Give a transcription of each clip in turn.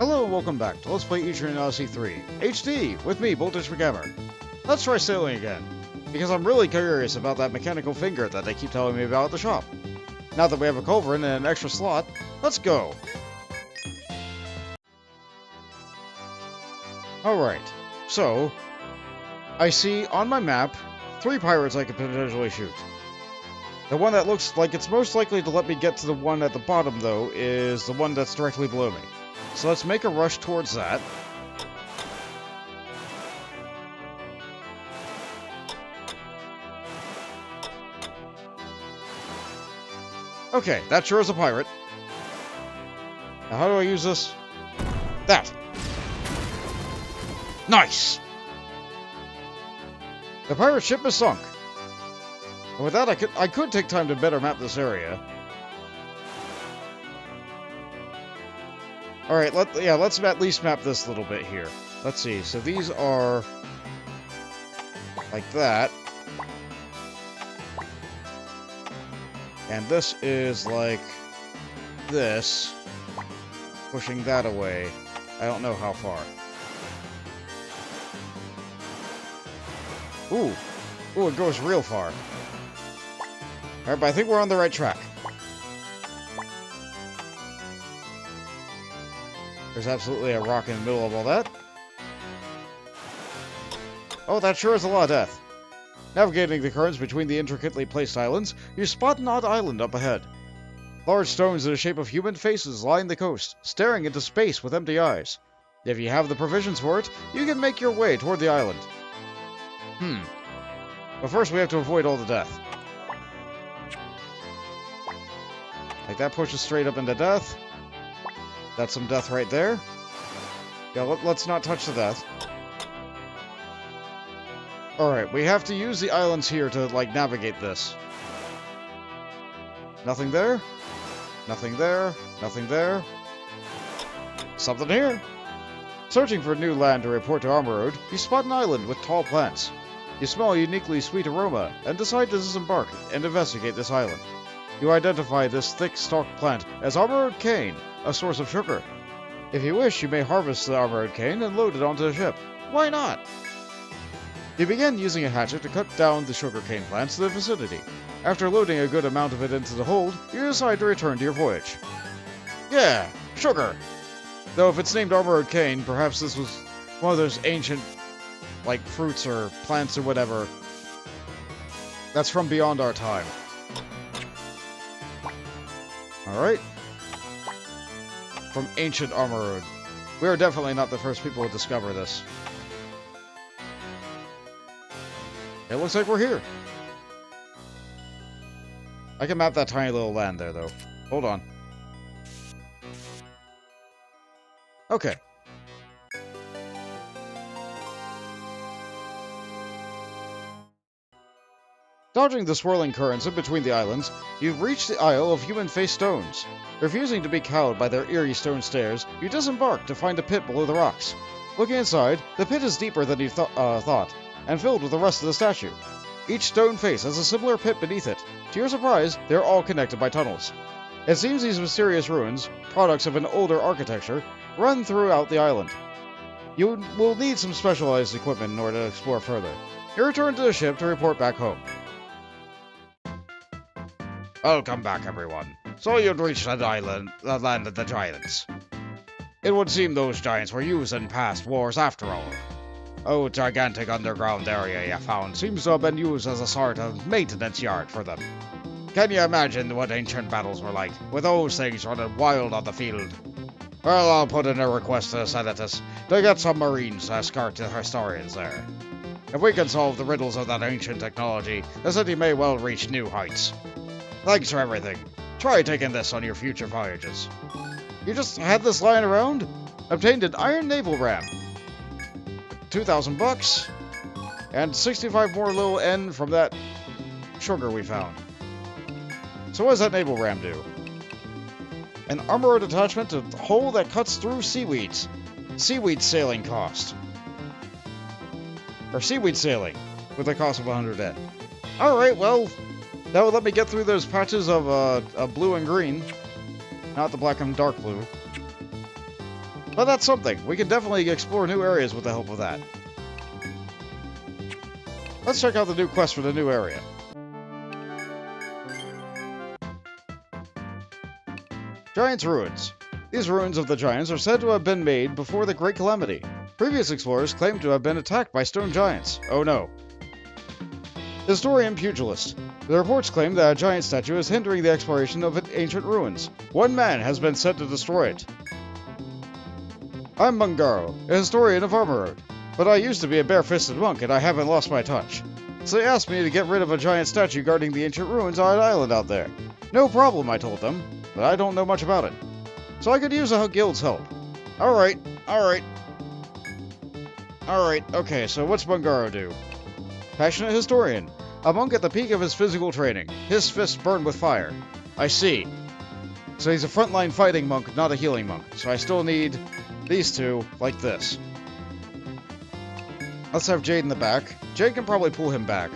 Hello and welcome back to Let's Play Etrian Odyssey 3 HD with me, McGammar. Let's try sailing again, because I'm really curious about that mechanical finger that they keep telling me about at the shop. Now that we have a culverin and an extra slot, let's go! Alright, so I see on my map 3 pirates I could potentially shoot. The one that looks like it's most likely to let me get to the one at the bottom, though, is the one that's directly below me. So let's make a rush towards that. Okay, that sure is a pirate. Now how do I use this? That! Nice! The pirate ship is sunk. And with that, I could take time to better map this area. Alright, let's at least map this little bit here. Let's see, so these are like that. And this is like this, pushing that away. I don't know how far. Ooh, it goes real far. Alright, but I think we're on the right track. There's absolutely a rock in the middle of all that. Oh, that sure is a lot of death. Navigating the currents between the intricately placed islands, you spot an odd island up ahead. Large stones in the shape of human faces line the coast, staring into space with empty eyes. If you have the provisions for it, you can make your way toward the island. But first we have to avoid all the death. Like that pushes straight up into death. That's some death right there. Yeah, let's not touch the death. Alright, we have to use the islands here to, like, navigate this. Nothing there. Nothing there. Nothing there. Something here. Searching for new land to report to Armor Road, you spot an island with tall plants. You smell a uniquely sweet aroma, and decide to disembark and investigate this island. You identify this thick-stalked plant as Armor Road cane, a source of sugar. If you wish, you may harvest the Armor Road cane and load it onto the ship. Why not? You begin using a hatchet to cut down the sugarcane plants in the vicinity. After loading a good amount of it into the hold, you decide to return to your voyage. Yeah, sugar! Though if it's named Armor Road cane, perhaps this was one of those ancient, like, fruits or plants or whatever. That's from beyond our time. Alright. From ancient Armor Road. We are definitely not the first people to discover this. It looks like we're here. I can map that tiny little land there, though. Hold on. Okay. Dodging the swirling currents in between the islands, you've reached the Isle of Human-Faced Stones. Refusing to be cowed by their eerie stone stairs, you disembark to find a pit below the rocks. Looking inside, the pit is deeper than you thought, and filled with the rest of the statue. Each stone face has a similar pit beneath it. To your surprise, they are all connected by tunnels. It seems these mysterious ruins, products of an older architecture, run throughout the island. You will need some specialized equipment in order to explore further. You return to the ship to report back home. Welcome back, everyone. So you'd reached the land of the giants. It would seem those giants were used in past wars after all. Oh, gigantic underground area you found seems to have been used as a sort of maintenance yard for them. Can you imagine what ancient battles were like, with those things running wild on the field? Well, I'll put in a request to the Senatus to get some Marines to escort the historians there. If we can solve the riddles of that ancient technology, the city may well reach new heights. Thanks for everything. Try taking this on your future voyages. You just had this lying around? Obtained an iron naval ram. 2,000 bucks. And 65 more little N from that sugar we found. So what does that naval ram do? An armored attachment to the hull that cuts through seaweeds. Seaweed sailing cost. Or seaweed sailing, with a cost of 100 N. Alright, well, that would let me get through those patches of blue and green. Not the black and dark blue. But that's something. We can definitely explore new areas with the help of that. Let's check out the new quest for the new area. Giants' Ruins. These ruins of the Giants are said to have been made before the Great Calamity. Previous explorers claimed to have been attacked by stone giants. Oh no. Historian Pugilist. The reports claim that a giant statue is hindering the exploration of ancient ruins. One man has been sent to destroy it. I'm McGammar, a historian of Armor, but I used to be a bare-fisted monk and I haven't lost my touch. So they asked me to get rid of a giant statue guarding the ancient ruins on an island out there. No problem, I told them, but I don't know much about it. So I could use a guild's help. Alright, okay, so what's McGammar do? Passionate historian. A monk at the peak of his physical training. His fists burn with fire. I see. So he's a frontline fighting monk, not a healing monk. So I still need these two, like this. Let's have Jade in the back. Jade can probably pull him back.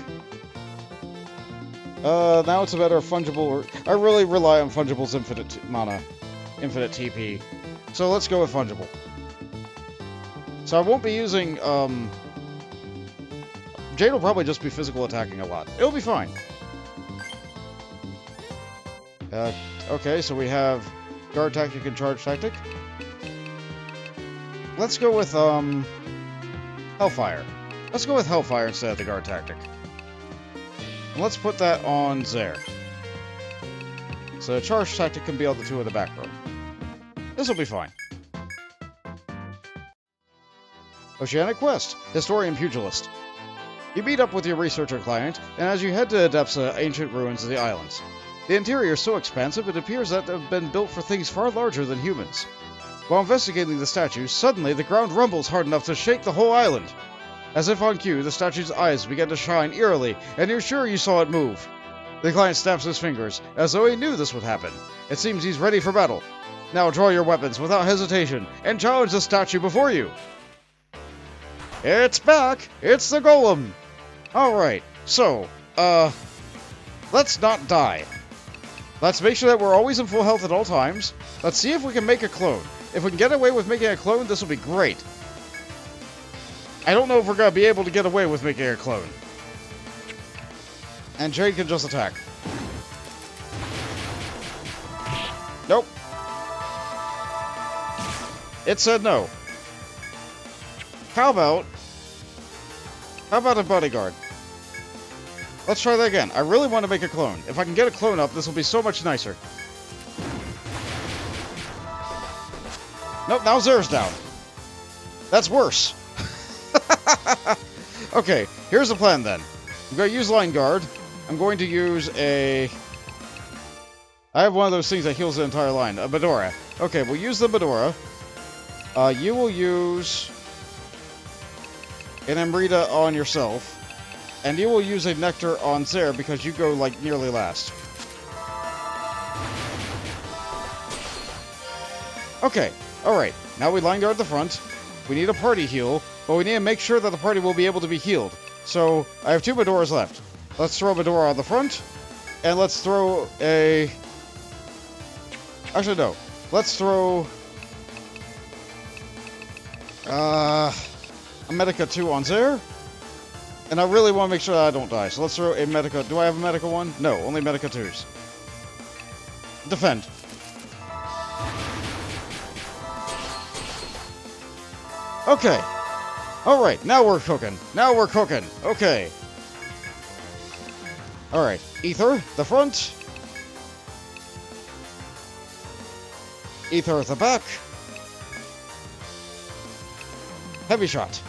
Now it's a matter of fungible... I really rely on fungible's infinite mana. Infinite TP. So let's go with fungible. So I won't be using, Jade will probably just be physical attacking a lot. It'll be fine. Okay, so we have guard tactic and charge tactic. Let's go with, Hellfire. Let's go with Hellfire instead of the guard tactic. And let's put that on Zaire. So charge tactic can be on the two in the back row. This will be fine. Oceanic Quest, Historian Pugilist. You meet up with your researcher client, and as you head to the depths of ancient ruins of the islands. The interior is so expansive it appears that they've been built for things far larger than humans. While investigating the statue, suddenly the ground rumbles hard enough to shake the whole island. As if on cue, the statue's eyes begin to shine eerily, and you're sure you saw it move. The client snaps his fingers, as though he knew this would happen. It seems he's ready for battle. Now draw your weapons without hesitation, and challenge the statue before you! It's back! It's the Golem! Alright, so, let's not die. Let's make sure that we're always in full health at all times. Let's see if we can make a clone. If we can get away with making a clone, this will be great. I don't know if we're going to be able to get away with making a clone. And Jade can just attack. Nope. It said no. How about a bodyguard? Let's try that again. I really want to make a clone. If I can get a clone up, this will be so much nicer. Nope, now Zer's down. That's worse. Okay, here's the plan then. I'm going to use Line Guard. I'm going to use a... I have one of those things that heals the entire line. A Medora. Okay, we'll use the Medora. You will use an Amrita on yourself. And you will use a Nectar on Zer because you go, like, nearly last. Okay, alright. Now we Line Guard the front. We need a party heal, but we need to make sure that the party will be able to be healed. So, I have two Medoras left. Let's throw Medora on the front. And let's throw a... Actually, no. Let's throw... a Medica 2 on Zer. And I really want to make sure that I don't die. So let's throw a Medica... Do I have a Medica 1? No, only Medica 2s. Defend. Okay. Alright, now we're cooking. Now we're cooking. Okay. Alright. Ether, the front. Ether at the back. Heavy shot.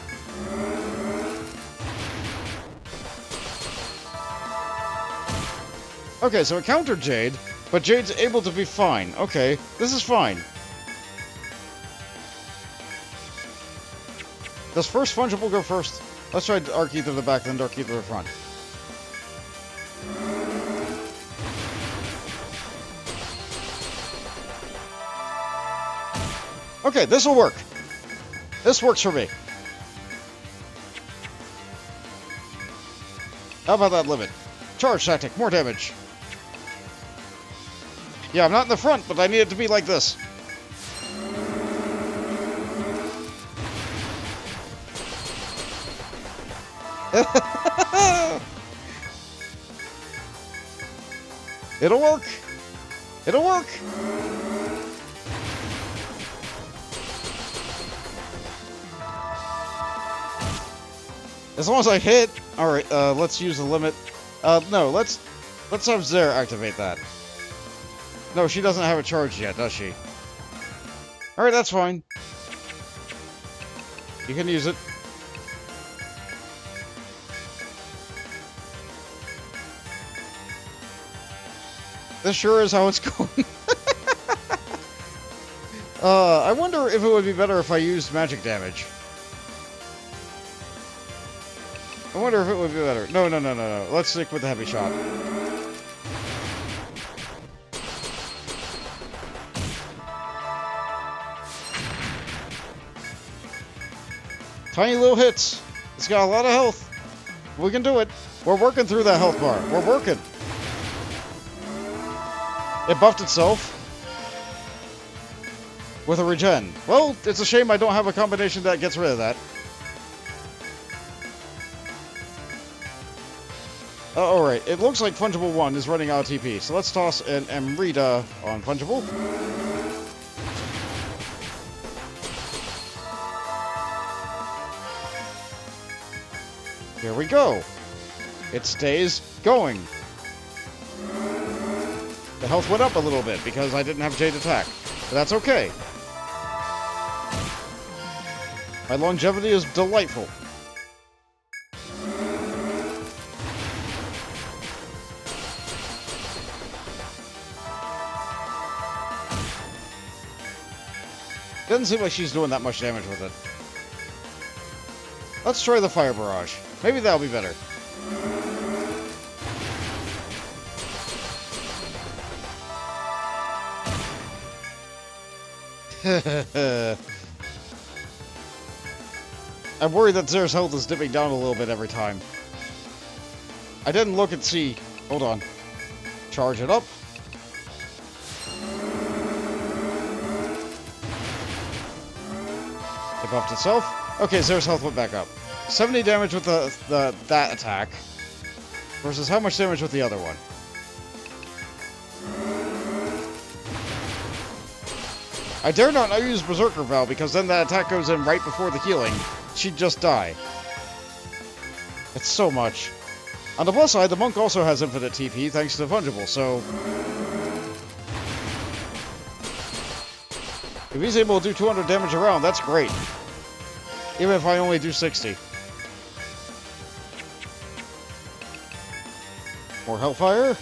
Okay, so it countered Jade, but Jade's able to be fine. Okay, this is fine. Does first Fungible go first? Let's try Arc Ether to the back, then Dark Ether to the front. Okay, this will work. This works for me. How about that limit? Charge tactic, more damage. Yeah, I'm not in the front, but I need it to be like this. It'll work. It'll work. As long as I hit. All right. Let's use the limit. No. Let's have Zare activate that. No, she doesn't have it charged yet, does she? All right, that's fine. You can use it. This sure is how it's going. I wonder if it would be better if I used magic damage. I wonder if it would be better. No. Let's stick with the heavy shot. Tiny little hits. It's got a lot of health. We can do it. We're working through that health bar. We're working. It buffed itself with a regen. Well, it's a shame I don't have a combination that gets rid of that. Alright, it looks like Fungible 1 is running out of TP, so let's toss an Amrita on Fungible. Here we go. It stays going. The health went up a little bit because I didn't have Jade attack, but that's okay. My longevity is delightful. Doesn't seem like she's doing that much damage with it. Let's try the Fire Barrage. Maybe that'll be better. I'm worried that Zare's health is dipping down a little bit every time. I didn't look and see. Hold on. Charge it up. It buffed itself. Okay, Zare's health went back up. 70 damage with that attack. Versus how much damage with the other one? I dare not use Berserker Vow, because then that attack goes in right before the healing. She'd just die. It's so much. On the plus side, the monk also has infinite TP, thanks to Fungible, so... if he's able to do 200 damage a round, that's great. Even if I only do 60. More Hellfire.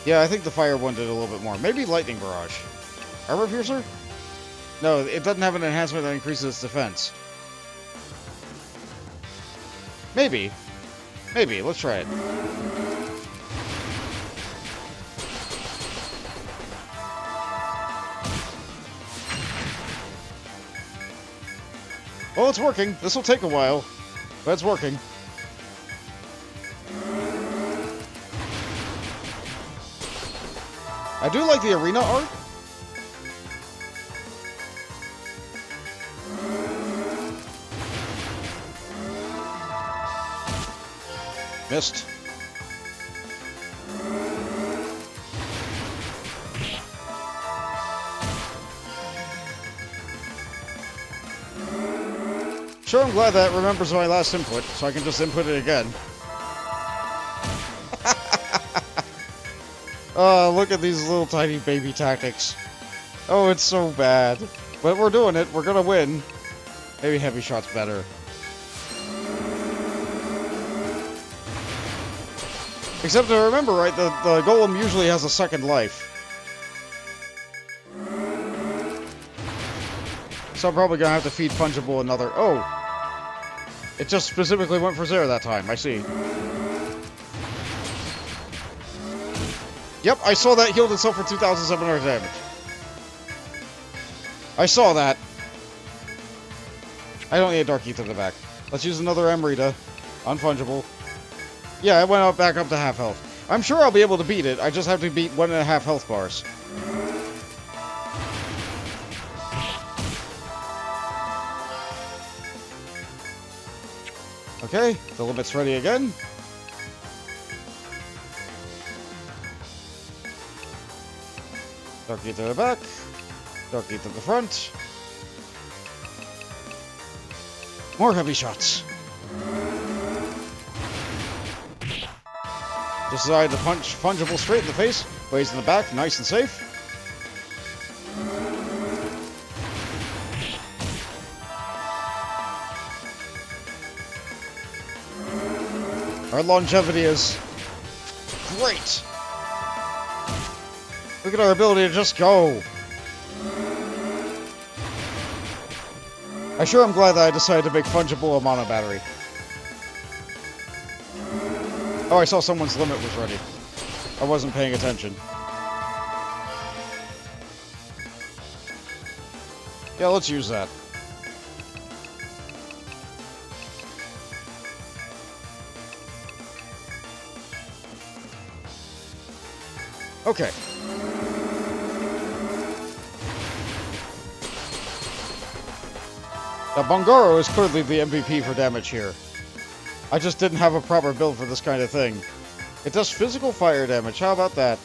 Yeah, I think the fire one did a little bit more. Maybe Lightning Barrage. Armor Piercer? No, it doesn't have an enhancement that increases its defense. Maybe. Maybe. Let's try it. Well, it's working. This will take a while, but it's working. I do like the arena art. Missed. Sure, I'm glad that remembers my last input, so I can just input it again. Oh, look at these little tiny baby tactics. Oh, it's so bad. But we're doing it. We're gonna win. Maybe heavy shot's better. Except to remember, right, the golem usually has a second life. So I'm probably gonna have to feed Fungible another... Oh! It just specifically went for Zare that time, I see. Yep, I saw that healed itself for 2,700 damage. I saw that. I don't need a Dark Ether in the back. Let's use another Amrita. Unfungible. Yeah, it went up back up to half health. I'm sure I'll be able to beat it. I just have to beat 1.5 health bars. Okay, the limit's ready again. Darky to the back. Darky to the front. More heavy shots. Decide to punch Fungible straight in the face. Blaze in the back, nice and safe. Our longevity is great. Look at our ability to just go. I sure am glad that I decided to make Fungible a mono battery. Oh, I saw someone's limit was ready. I wasn't paying attention. Yeah, let's use that. Okay. Now, Bongoro is clearly the MVP for damage here. I just didn't have a proper build for this kind of thing. It does physical fire damage, how about that?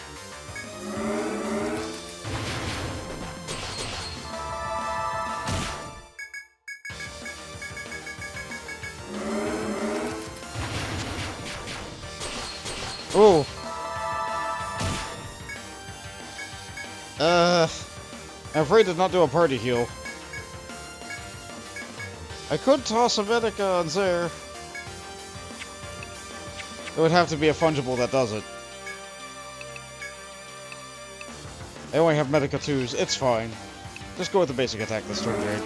Ooh. I'm afraid to not do a party heal. I could toss a Medica on there. It would have to be a Fungible that does it. I only have Medica 2s. It's fine. Just go with the basic attack this turn, Jade.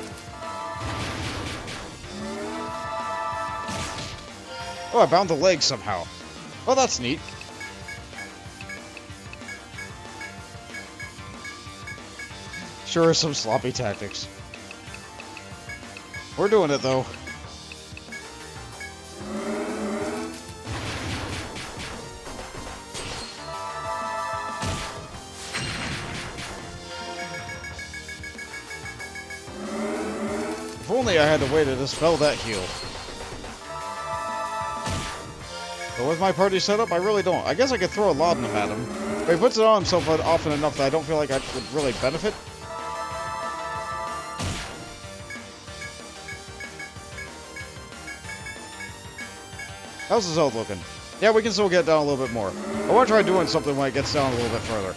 Oh, I bound the leg somehow. Oh, that's neat. Sure, some sloppy tactics. We're doing it, though. If only I had a way to dispel that heal. But with my party setup, I really don't. I guess I could throw a laudanum at him. But he puts it on himself often enough that I don't feel like I would really benefit. How's his health looking? Yeah, we can still get down a little bit more. I want to try doing something when it gets down a little bit further.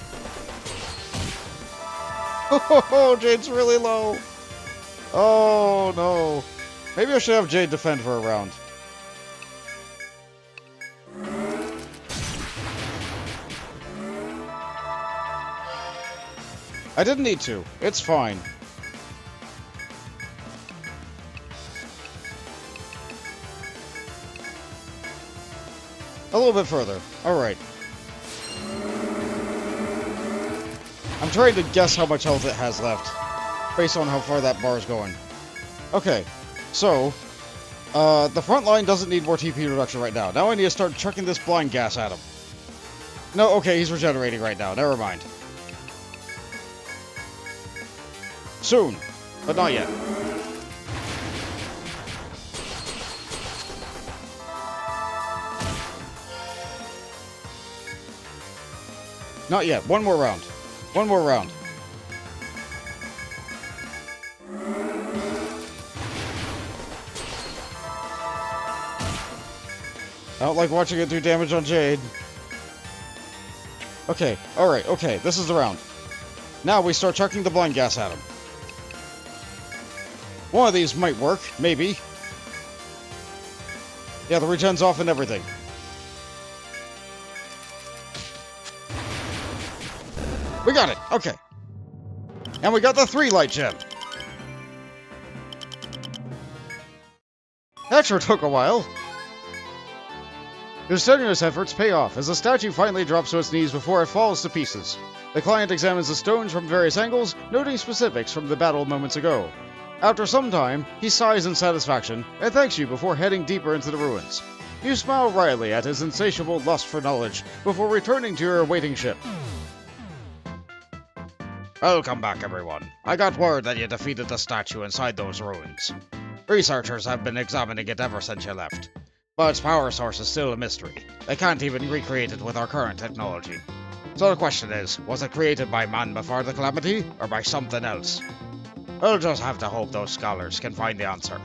Oh, Jade's really low. Oh, no. Maybe I should have Jade defend for a round. I didn't need to. It's fine. A little bit further. Alright. I'm trying to guess how much health it has left, based on how far that bar is going. Okay, so, the front line doesn't need more TP reduction right now. Now I need to start chucking this blind gas at him. No, okay, he's regenerating right now. Never mind. Soon, but not yet. Not yet. One more round. One more round. I don't like watching it do damage on Jade. Okay, alright, okay, this is the round. Now we start chucking the blind gas at him. One of these might work, maybe. Yeah, the regen's off and everything. We got it! Okay. And we got the 3 light gem. That sure took a while. Your strenuous efforts pay off as the statue finally drops to its knees before it falls to pieces. The client examines the stones from various angles, noting specifics from the battle moments ago. After some time, he sighs in satisfaction and thanks you before heading deeper into the ruins. You smile wryly at his insatiable lust for knowledge before returning to your awaiting ship. Welcome back, everyone. I got word that you defeated the statue inside those ruins. Researchers have been examining it ever since you left. but its power source is still a mystery. They can't even recreate it with our current technology. So the question is, was it created by man before the calamity, or by something else? We'll just have to hope those scholars can find the answer.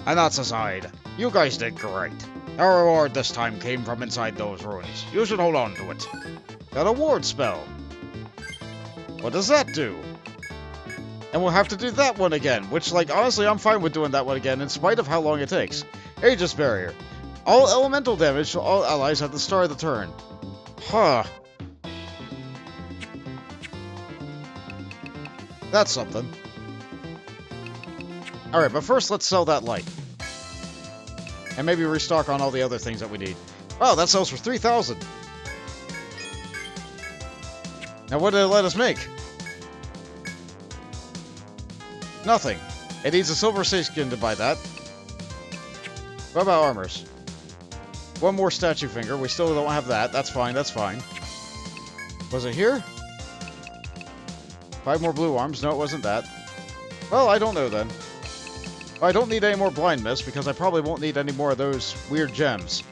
And that's aside, you guys did great. Our reward this time came from inside those ruins. You should hold on to it. Got a ward spell. What does that do? And we'll have to do that one again, which, like, honestly, I'm fine with doing that one again, in spite of how long it takes. Aegis Barrier. All elemental damage to all allies at the start of the turn. Huh. That's something. Alright, but first let's sell that light. And maybe restock on all the other things that we need. Oh, that sells for 3,000. Now what did it let us make? Nothing. It needs a silver skin to buy that. What about armors? One more statue finger. We still don't have that. That's fine, that's fine. Was it here? 5 more blue arms. No, it wasn't that. Well, I don't know then. I don't need any more blind mist because I probably won't need any more of those weird gems.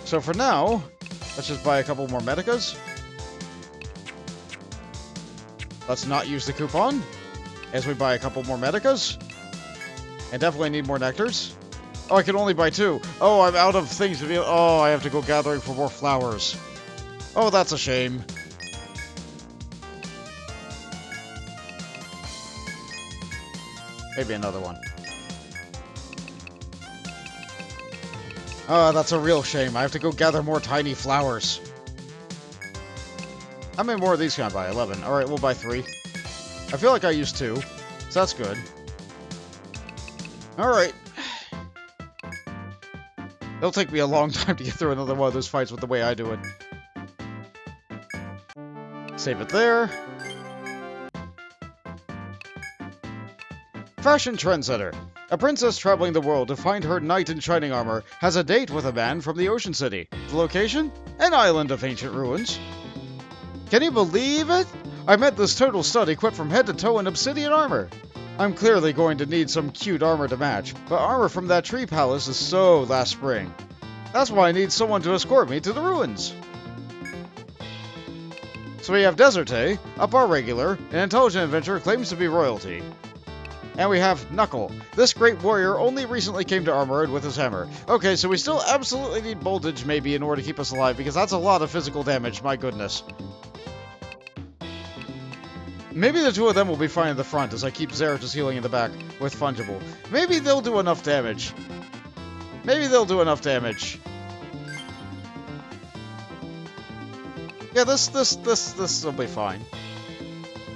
So for now, let's just buy a couple more medicas. Let's not use the coupon as we buy a couple more medicas. And definitely need more nectars. Oh, I can only buy 2. Oh, I'm out of things to be... Oh, I have to go gathering for more flowers. Oh, that's a shame. Maybe another one. Oh, that's a real shame. I have to go gather more tiny flowers. How many more of these can I buy? 11. Alright, we'll buy 3. I feel like I used 2, so that's good. Alright. It'll take me a long time to get through another one of those fights with the way I do it. Save it there. Fashion trendsetter. A princess traveling the world to find her knight in shining armor has a date with a man from the Ocean City. The location? An island of ancient ruins. Can you believe it? I met this total stud equipped from head to toe in obsidian armor. I'm clearly going to need some cute armor to match, but armor from that tree palace is so last spring. That's why I need someone to escort me to the ruins. So we have Deserte, a bar regular, an intelligent adventurer claims to be royalty. And we have Knuckle. This great warrior only recently came to Armored with his hammer. Okay, so we still absolutely need voltage, maybe, in order to keep us alive, because that's a lot of physical damage, my goodness. Maybe the 2 of them will be fine in the front, as I keep Zeratus healing in the back with Fungible. Maybe they'll do enough damage. Maybe they'll do enough damage. Yeah, this will be fine.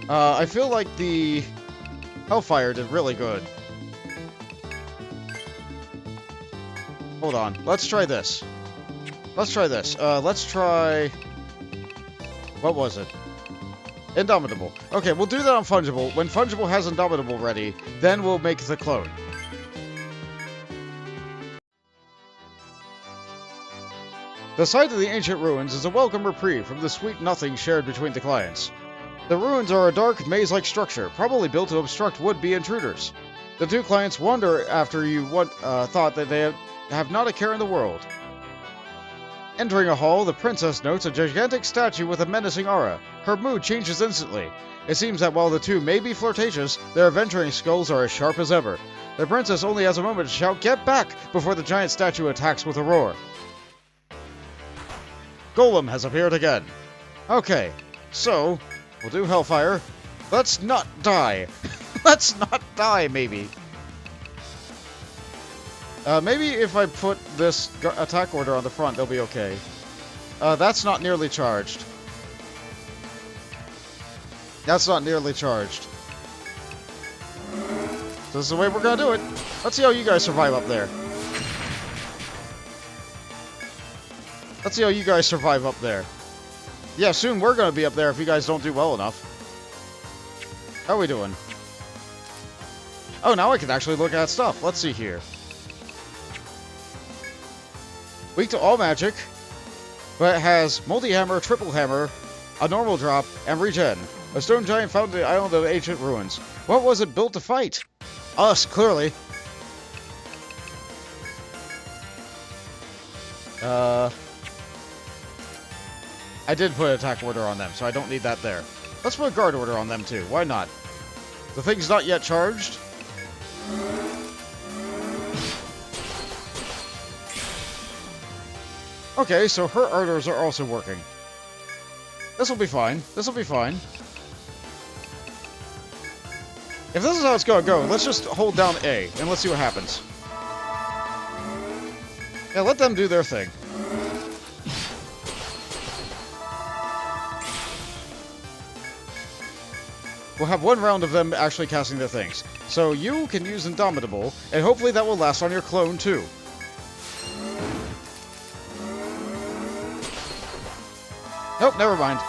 I feel like the Hellfire did really good. Hold on. Let's try this. Let's try this. Let's try... What was it? Indomitable. Okay, we'll do that on Fungible. When Fungible has Indomitable ready, then we'll make the clone. The site of the ancient ruins is a welcome reprieve from the sweet nothing shared between the clients. The ruins are a dark, maze-like structure, probably built to obstruct would-be intruders. The 2 clients wander after you thought that they have not a care in the world. Entering a hall, the princess notes a gigantic statue with a menacing aura. Her mood changes instantly. It seems that while the 2 may be flirtatious, their adventuring skills are as sharp as ever. The princess only has a moment to shout, "Get back!" before the giant statue attacks with a roar. Golem has appeared again. Okay, so... we'll do Hellfire. Let's not die. Let's not die, maybe. Maybe if I put this attack order on the front, they'll be okay. That's not nearly charged. That's not nearly charged. This is the way we're gonna do it. Let's see how you guys survive up there. Let's see how you guys survive up there. Yeah, soon we're gonna be up there if you guys don't do well enough. How are we doing? Oh, now I can actually look at stuff. Let's see here. Weak to all magic, but it has multi-hammer, triple hammer, a normal drop, and regen. A stone giant found in the island of ancient ruins. What was it built to fight? Us, clearly. I did put an attack order on them, so I don't need that there. Let's put a guard order on them too. Why not? The thing's not yet charged. Okay, so her orders are also working. This will be fine. This will be fine. If this is how it's gonna go, let's just hold down A, and let's see what happens. Yeah, let them do their thing. We'll have one round of them actually casting their things. So you can use Indomitable, and hopefully that will last on your clone too. Nope, never mind.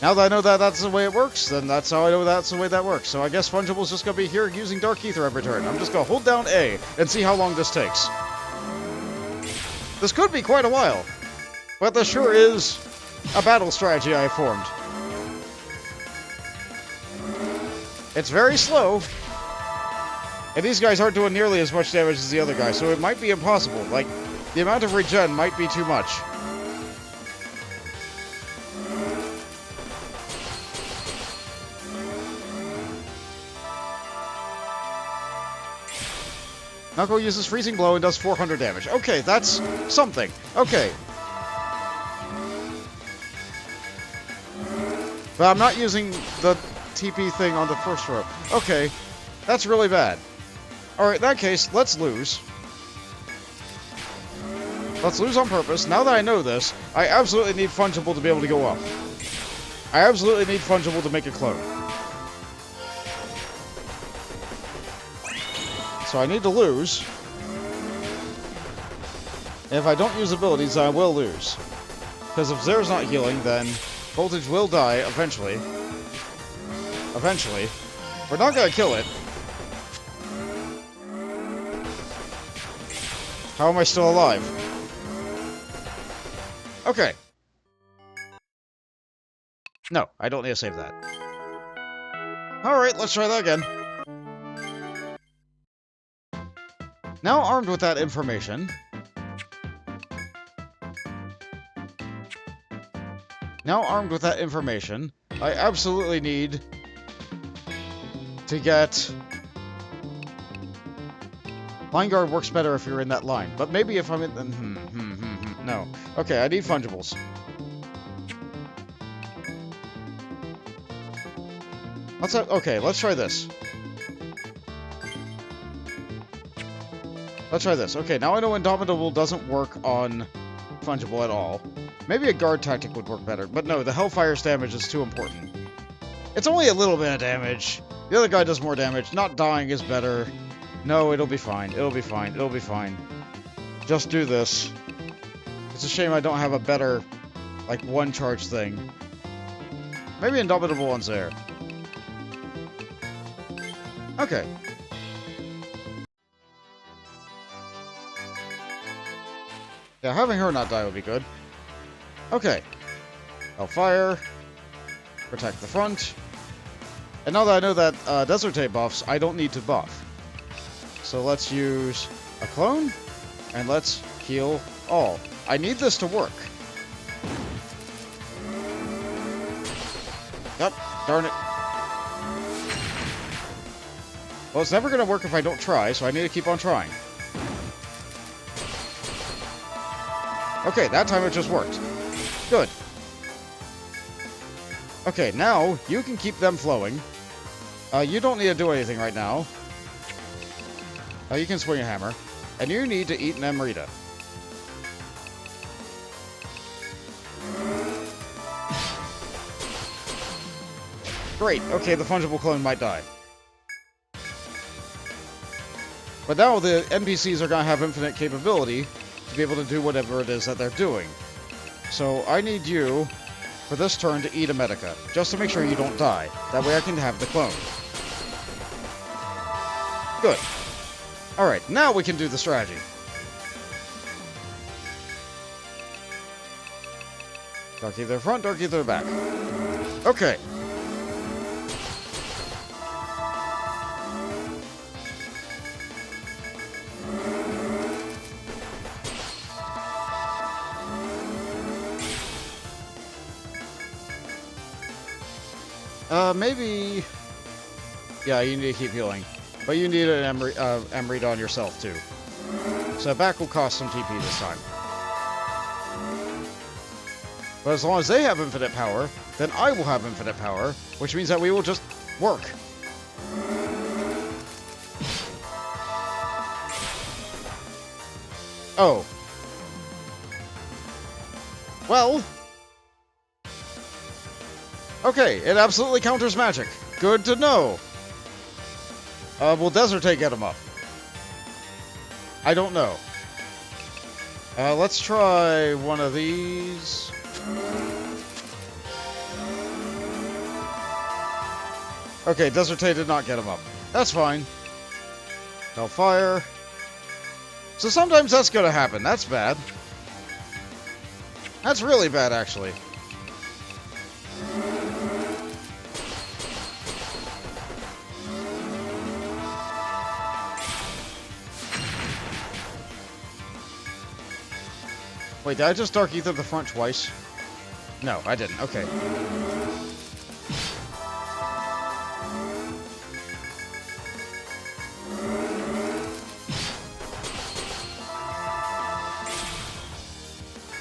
Now that I know that that's the way it works, then that's how I know that's the way that works. So I guess Fungible's just gonna be here using Dark Ether every turn. I'm just gonna hold down A and see how long this takes. This could be quite a while, but this sure is a battle strategy I formed. It's very slow, and these guys aren't doing nearly as much damage as the other guys, so it might be impossible. Like, the amount of regen might be too much. Knuckle uses Freezing Blow and does 400 damage. Okay, that's something. Okay. But I'm not using the TP thing on the first row. Okay, that's really bad. Alright, in that case, let's lose. Let's lose on purpose. Now that I know this, I absolutely need Fungible to be able to go up. I absolutely need Fungible to make a clone. So I need to lose. And if I don't use abilities, I will lose. Because if Zare's not healing, then Voltage will die eventually. Eventually. We're not gonna kill it. How am I still alive? Okay. No, I don't need to save that. Alright, let's try that again. Now armed with that information... I absolutely need to get... Line Guard works better if you're in that line, but maybe if I'm in... No. Okay, I need Fungibles. Okay, let's try this. Let's try this. Okay, now I know Indomitable doesn't work on Fungible at all. Maybe a guard tactic would work better, but no, the Hellfire's damage is too important. It's only a little bit of damage. The other guy does more damage. Not dying is better. No, it'll be fine. It'll be fine. It'll be fine. Just do this. It's a shame I don't have a better, like, one-charge thing. Maybe Indomitable one's there. Okay. Yeah, having her not die would be good. Okay. Hellfire. Protect the front. And now that I know that Desert Tape buffs, I don't need to buff. So let's use a clone, and let's heal all. I need this to work. Yep, darn it. Well, it's never going to work if I don't try, so I need to keep on trying. Okay, that time it just worked. Good. Okay, now you can keep them flowing. You don't need to do anything right now. You can swing a hammer. And you need to eat an Amrita. Great. Okay, the Fungible clone might die. But now the NPCs are going to have infinite capability to be able to do whatever it is that they're doing. So I need you, for this turn, to eat a Medica, just to make sure you don't die. That way I can have the clone. Good. Alright, now we can do the strategy. Dark Ether front, Dark Ether back. Okay. Maybe... Yeah, you need to keep healing. But you need an Emerita on yourself, too. So back will cost some TP this time. But as long as they have infinite power, then I will have infinite power, which means that we will just work. Oh. Well. Okay, it absolutely counters magic. Good to know. Will Desertate get him up? I don't know. Let's try one of these. Okay, Desertate did not get him up. That's fine. Hellfire. So sometimes that's gonna happen. That's bad. That's really bad, actually. Wait, did I just Dark Ether the front twice? No, I didn't. Okay.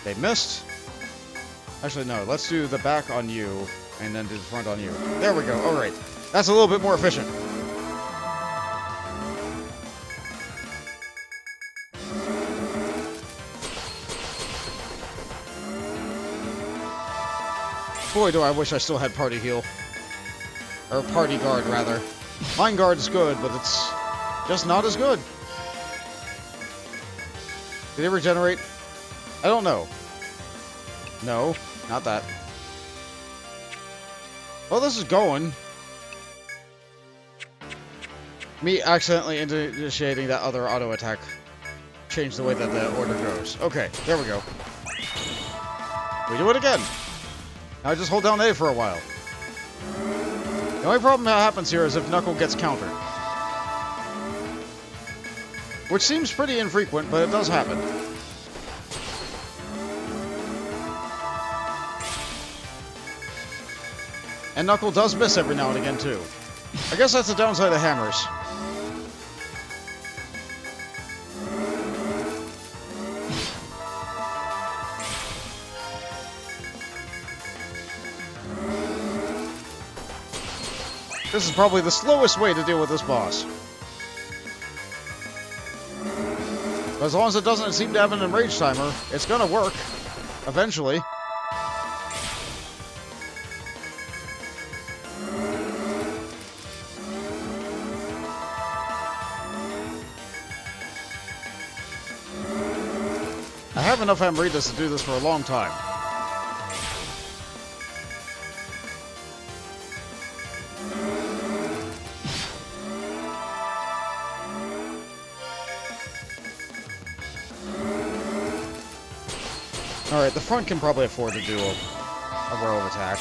They missed. Actually, no. Let's do the back on you, and then do the front on you. There we go. All right. That's a little bit more efficient. Boy, do I wish I still had Party Heal. Or Party Guard, rather. Mind Guard is good, but it's just not as good. Did it regenerate? I don't know. No, not that. Well, this is going. Me accidentally initiating that other auto attack changed the way that the order goes. Okay, there we go. We do it again. Now I just hold down A for a while. The only problem that happens here is if Knuckle gets countered. Which seems pretty infrequent, but it does happen. And Knuckle does miss every now and again, too. I guess that's the downside of hammers. This is probably the slowest way to deal with this boss. But as long as it doesn't seem to have an enrage timer, it's gonna work. Eventually. I have enough Amritas to do this for a long time. Alright, the front can probably afford to do a row of attack.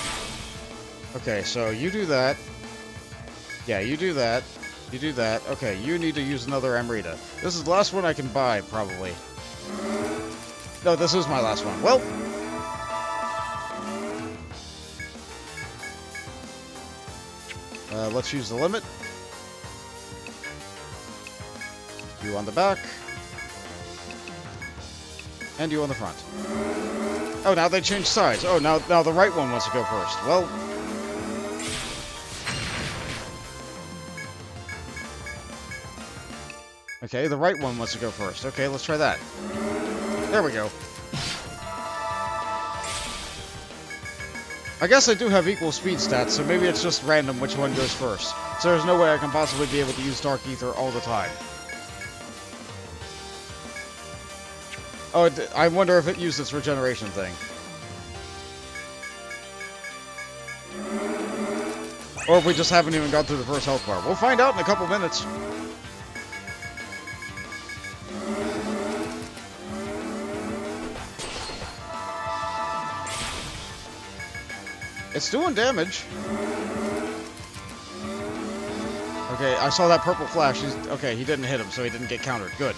Okay, so you do that. Yeah, you do that. You do that. Okay, you need to use another Amrita. This is the last one I can buy, probably. No, this is my last one. Well. Let's use the limit. You on the back. And you on the front. Oh, now they changed sides. Oh, now the right one wants to go first. Well. Okay, the right one wants to go first. Okay, let's try that. There we go. I guess I do have equal speed stats, so maybe it's just random which one goes first. So there's no way I can possibly be able to use Dark Ether all the time. Oh, I wonder if it used its regeneration thing. Or if we just haven't even got through the first health bar. We'll find out in a couple minutes. It's doing damage. Okay, I saw that purple flash. Okay, he didn't hit him, so he didn't get countered. Good.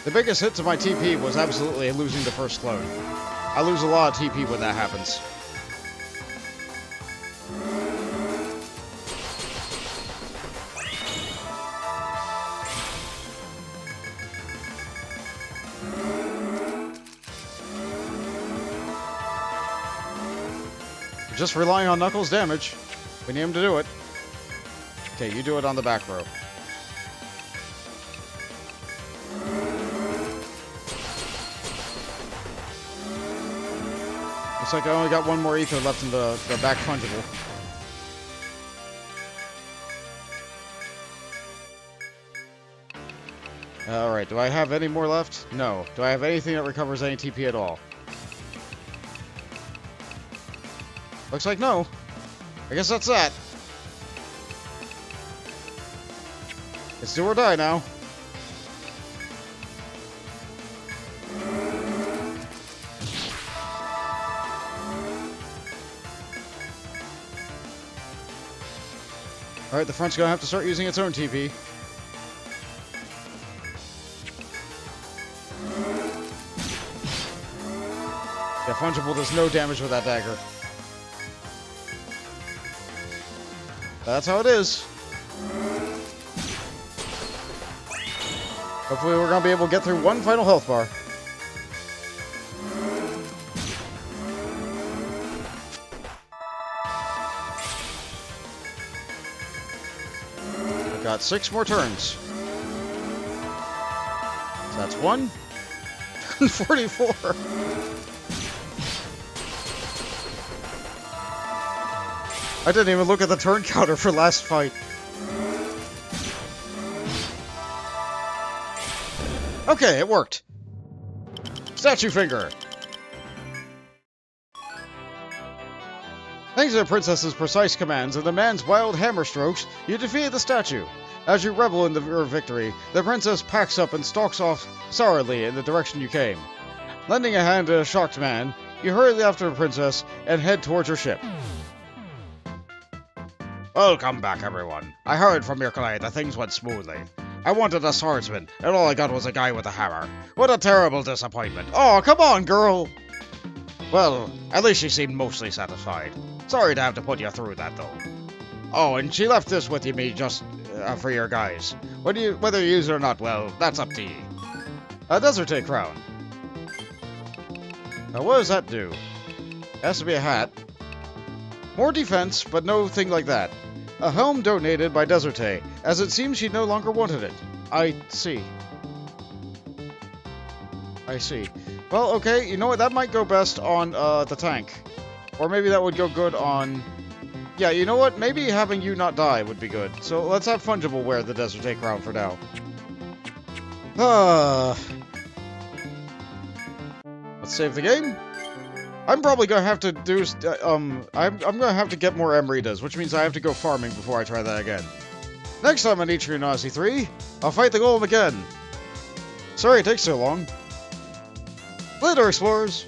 The biggest hit to my TP was absolutely losing the first clone. I lose a lot of TP when that happens. Just relying on Knuckles' damage. We need him to do it. Okay, you do it on the back row. Looks like I only got one more ether left in the back fungible. Alright, do I have any more left? No. Do I have anything that recovers any TP at all? Looks like no. I guess that's that. It's do or die now. Alright, the front's gonna have to start using its own TP. Yeah, Fungible does no damage with that dagger. That's how it is. Hopefully we're gonna be able to get through one final health bar. I've got 6 more turns. So that's 1. 44. I didn't even look at the turn counter for last fight. Okay, it worked. Statue finger. Thanks to the princess's precise commands and the man's wild hammer strokes, you defeated the statue. As you revel in your victory, the princess packs up and stalks off sourly in the direction you came. Lending a hand to a shocked man, you hurry after the princess and head towards your ship. Welcome back, everyone. I heard from your client that things went smoothly. I wanted a swordsman, and all I got was a guy with a hammer. What a terrible disappointment. Oh, come on, girl! Well, at least she seemed mostly satisfied. Sorry to have to put you through that, though. Oh, and she left this with me just for your guys. Whether you use it or not, well, that's up to you. A Desert crown. Now, what does that do? It has to be a hat. More defense, but no thing like that. A helm donated by Deserte, as it seems she no longer wanted it. I see. I see. Well, okay, you know what? That might go best on the tank. Or maybe that would go good on... Yeah, you know what? Maybe having you not die would be good. So let's have Fungible wear the Deserte crown for now. Let's save the game. I'm probably gonna have to do, I'm gonna have to get more Amritas, which means I have to go farming before I try that again. Next time on Etrian Odyssey 3, I'll fight the Golem again. Sorry it takes so long. Later, explorers!